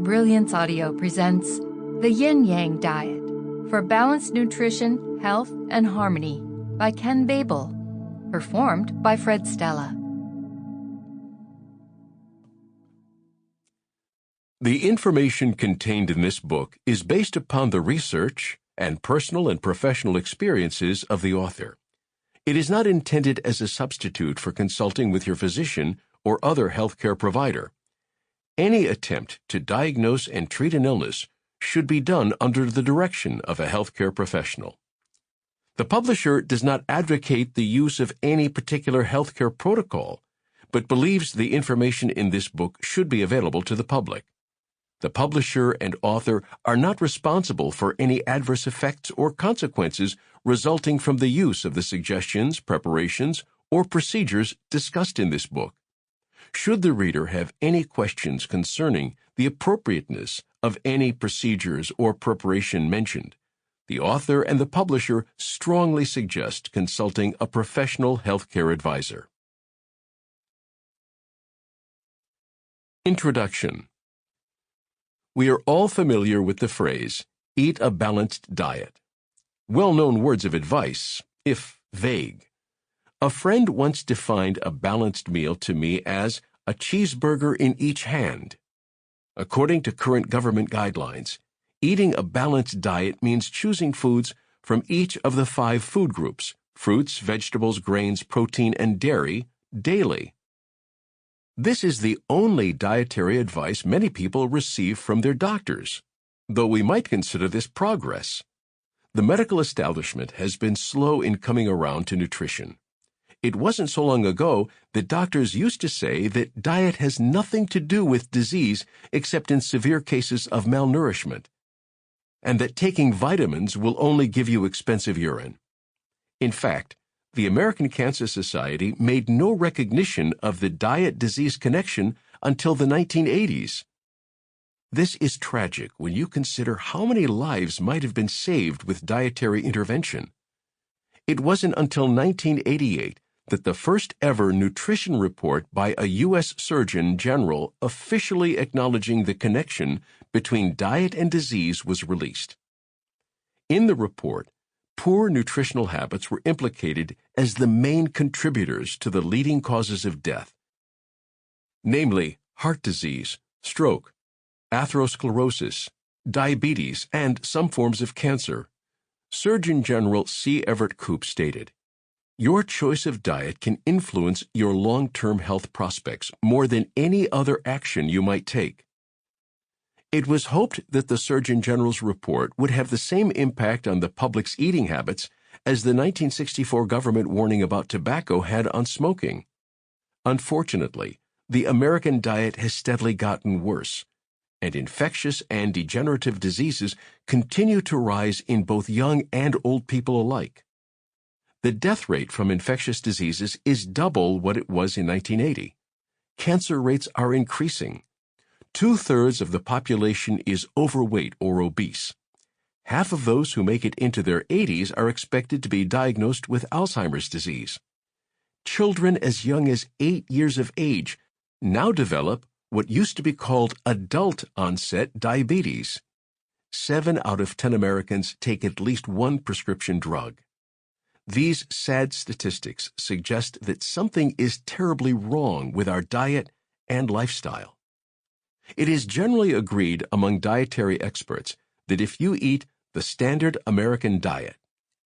Brilliance Audio presents the Yin-Yang Diet for Balanced Nutrition, Health, and Harmony by Ken Babal, performed by Stella. The information contained in this book is based upon the research and personal and professional experiences of the author. It is not intended as a substitute for consulting with your physician or other healthcare provider. Any attempt to diagnose and treat an illness should be done under the direction of a healthcare professional. The publisher does not advocate the use of any particular healthcare protocol, but believes the information in this book should be available to the public. The publisher and author are not responsible for any adverse effects or consequences resulting from the use of the suggestions, preparations, or procedures discussed in this book. Should the reader have any questions concerning the appropriateness of any procedures or preparation mentioned, the author and the publisher strongly suggest consulting a professional healthcare advisor. Introduction. We are all familiar with the phrase, "eat a balanced diet." Well-known words of advice, if vague. A friend once defined a balanced meal to me as a cheeseburger in each hand. According to current government guidelines, eating a balanced diet means choosing foods from each of the 5 food groups, fruits, vegetables, grains, protein, and dairy, daily. This is the only dietary advice many people receive from their doctors, though we might consider this progress. The medical establishment has been slow in coming around to nutrition. It wasn't so long ago that doctors used to say that diet has nothing to do with disease except in severe cases of malnourishment, and that taking vitamins will only give you expensive urine. In fact, the American Cancer Society made no recognition of the diet-disease connection until the 1980s. This is tragic when you consider how many lives might have been saved with dietary intervention. It wasn't until 1988 that the first ever nutrition report by a U.S. Surgeon General officially acknowledging the connection between diet and disease was released. In the report, poor nutritional habits were implicated as the main contributors to the leading causes of death, namely heart disease, stroke, atherosclerosis, diabetes, and some forms of cancer. Surgeon General C. Everett Koop stated, "Your choice of diet can influence your long-term health prospects more than any other action you might take." It was hoped that the Surgeon General's report would have the same impact on the public's eating habits as the 1964 government warning about tobacco had on smoking. Unfortunately, the American diet has steadily gotten worse, and infectious and degenerative diseases continue to rise in both young and old people alike. The death rate from infectious diseases is double what it was in 1980. Cancer rates are increasing. 2/3 of the population is overweight or obese. Half of those who make it into their 80s are expected to be diagnosed with Alzheimer's disease. Children as young as 8 years of age now develop what used to be called adult-onset diabetes. 7 out of 10 Americans take at least one prescription drug. These sad statistics suggest that something is terribly wrong with our diet and lifestyle. It is generally agreed among dietary experts that if you eat the standard American diet,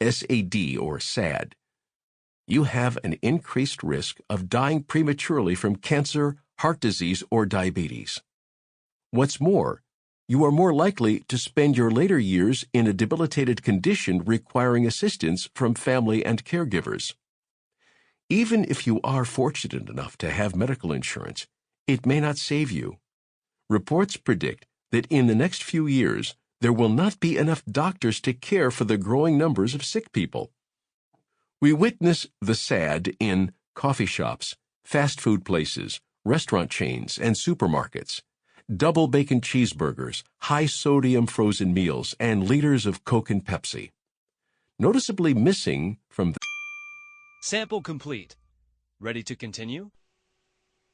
SAD or SAD, you have an increased risk of dying prematurely from cancer, heart disease, or diabetes. What's more, you are more likely to spend your later years in a debilitated condition requiring assistance from family and caregivers. Even if you are fortunate enough to have medical insurance, it may not save you. Reports predict that in the next few years, there will not be enough doctors to care for the growing numbers of sick people. We witness the sad in coffee shops, fast food places, restaurant chains, and supermarkets. Double bacon cheeseburgers, high-sodium frozen meals, and liters of Coke and Pepsi. Noticeably missing from the Sample complete. Ready to continue?